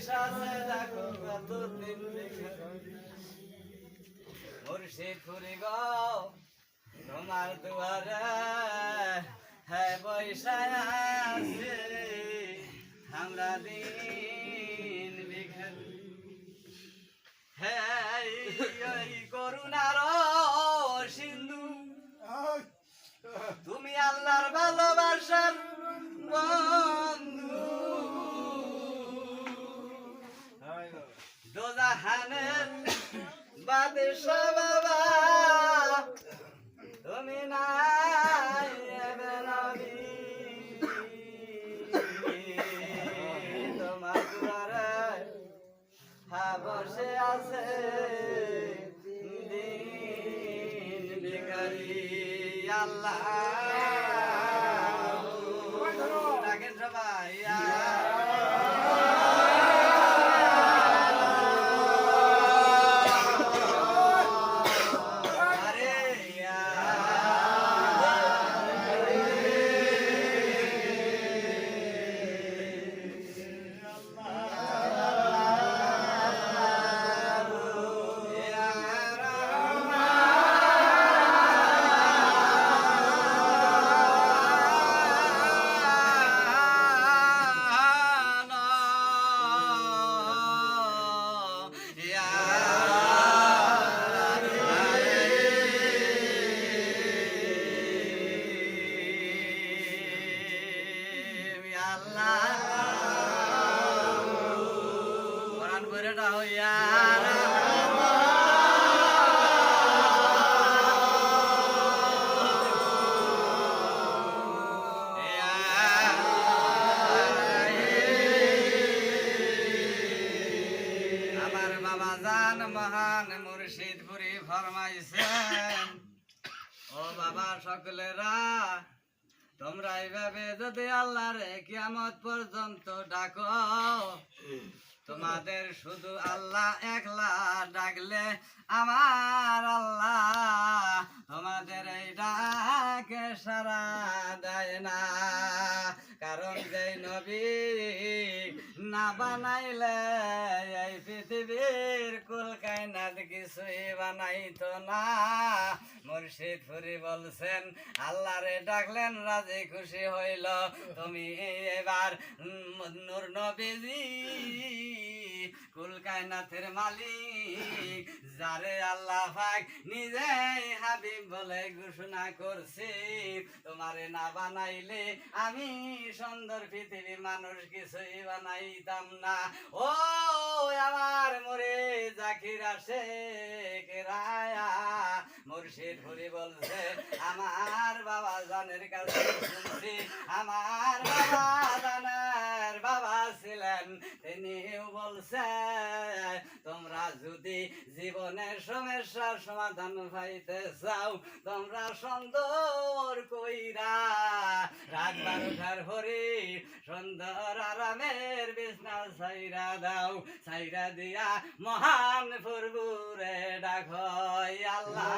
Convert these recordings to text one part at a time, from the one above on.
সাথে দেখো কতদিন মুর্শিদপুরি গো তোমার দুয়ারে হ্যাঁ বৈশায় আছে আমরা দিন ভিখারি হ্যাঁ ওই করুণার সিন্ধু তুমি আল্লাহর ভালোবাসার বন্ধু দোজাহানের বাদশা বাবা তুমি নাই বেরাবি তোমার দুয়ারে বসে আছে দিন ভিখারি আল্লাহ ডাকেন সবাই মহান মুর্শিদপুরি ফরমাইছেন ও বাবা সকলেরা তোমরা এইভাবে যদি আল্লাহরে কিয়ামত পর্যন্ত ডাকো তোমাদের শুধু আল্লাহ একলা ডাকলে আমার আল্লাহ তোমাদের এই ডাকে সারা দেয় না কারণ যে নবী না বানাইলে এই পৃথিবীর কুল কায়নাত কিছুই বানাইতো না মুর্শিদপুরি বলছেন আল্লাহরে ডাকলেন রাজি খুশি হইল তুমি এবার নূর নবীজি কুল কায়নাতের মালিক যারে আল্লাহ পাক নিজেই হাবিব বলে ঘোষণা করছি তোমারে না বানাইলে আমি সুন্দর পৃথিবীর মানুষ কিছুই বানাইতাম না ও আমার মরে জাকির আসে কেরায়া মুর্শিদপুরি বলছে আমার বাবা জানের কাছে শুনছি আমার বাবা জানের বাবা ছিলেন তিনিও বলছে তোমরা যদি জীবনের সমস্যার সমাধান পাইতে চাও তোমরা সুন্দর কইরা রাত 12টার পরে সুন্দর আরামের বিছনা ছাইরা দাও ছাইরা দিয়া মহান প্রভুরে ডাকো আল্লাহ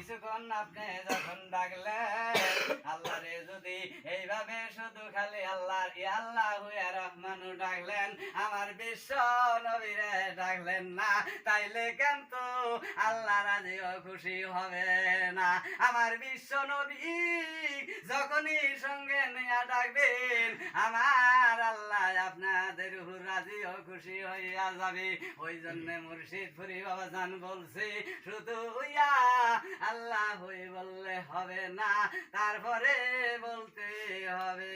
কিছুক্ষণ আপনি যখন ডাকলেন আল্লাহ রে যদি এইভাবে শুধু খালি আল্লাহ আল্লাহ রহমানু ডাকলেন আমার বিশ্ব নবীরে ডাকলেন না তাইলে কিন্তু আল্লাহ রাজিও খুশি হবে না আমার বিশ্ব নবী যখনই সঙ্গে নিয়ে ডাকবেন আমার আল্লাহ আপনাদের উপর রাজিও খুশি হইয়া যাবে ওই জন্য মুর্শিদপুরি বাবা জান বলছে শুধু আল্লাহ হই বললে হবে না তারপরে বলতে হবে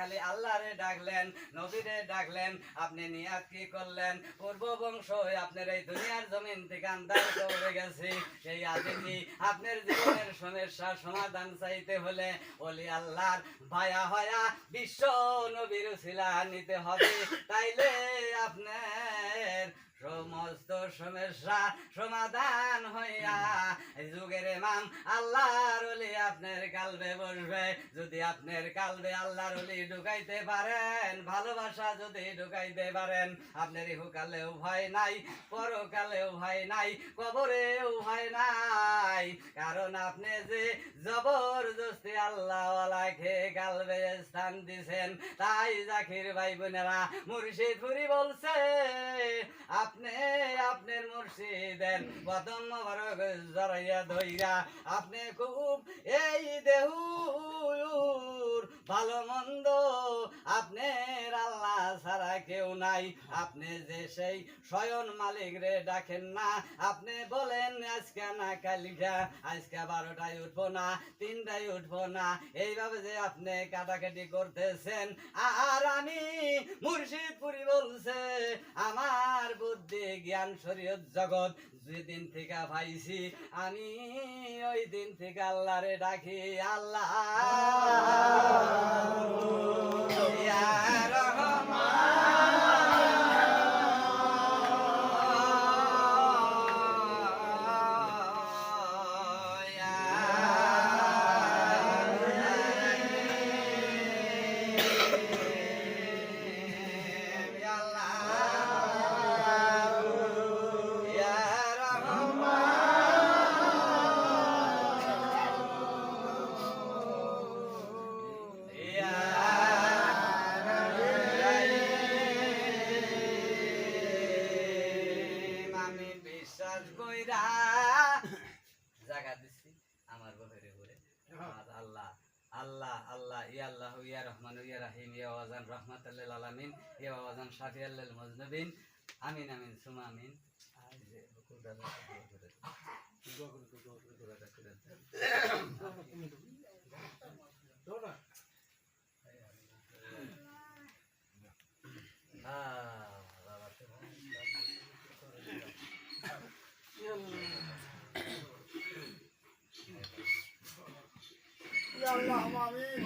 খালি আল্লাহরে ডাকলেন, নবীরে ডাকলেন, আপনি নিয়াত কি করলেন? পূর্ব বংশ আপনার এই দুনিয়ার জমিন থেকে আন্দাজ করে গেছে, সেই আজিজি আপনার জীবনের সমস্যা সমাধান চাইতে হলে ওলি আল্লাহর ভায়া হয়া বিশ্ব নবীর উসিলা নিতে হবে, তাইলে আপনার সমস্ত সমস্যা সমাধান হইয়া যুগের ইমাম আল্লাহর ওলি আপনার কালবে বসবে। যদি আপনার কালবে আল্লাহর ওলি ঢুকাইতে পারেন, ভালোবাসা যদি ঢুকাইতে পারেন, আপনার ইহকালেও ভয় নাই, পরকালেও ভয় নাই, কবরেও ভয় নাই। কারণ আপনি যে জবরদস্তি আল্লাহওয়ালাকে কালবে স্থান দিছেন। তাই জাকির ভাই বোনেরা, মুর্শিদপুরি বলছে আপনি আপনার মুর্শিদের কদম মোবারক জড়াইয়া ধইরা আপনি খুব এই দেহুর ভালো মন্দ আপনার আল্লাহ ছাড়া কেউ নাই। আপনি যে সেই স্বয়ং মালিক রে ডাকেন না, আপনি বলেন আজকে না কালিকা, আজকে 12টায় উঠবো না, 3টায় উঠবো না, এইভাবে যে আপনি কাটাকাটি করতেছেন। আর আমি মুর্শিদপুরি বলছে আমার বুদ্ধি জ্ঞান শরীয়ত জগৎ যেদিন থেকে পাইছি, আমি ওই দিন থেকে আল্লাহরে ডাকি আল্লাহ ইয়া জায়গা দিচ্ছি আমার বহের ঘুরে আল্লাহ আল্লাহ আল্লাহ ইয়া আল্লাহ ইয়া রহমান ইয়া রাহিম ইয়া ওয়াজান রাহমাতাল লিল আলামিন ইয়া ওয়াজান শাফিয়াল লিল মুজনিবিন আমিন আমিন সুমা আমিন। Ya Allah, amin.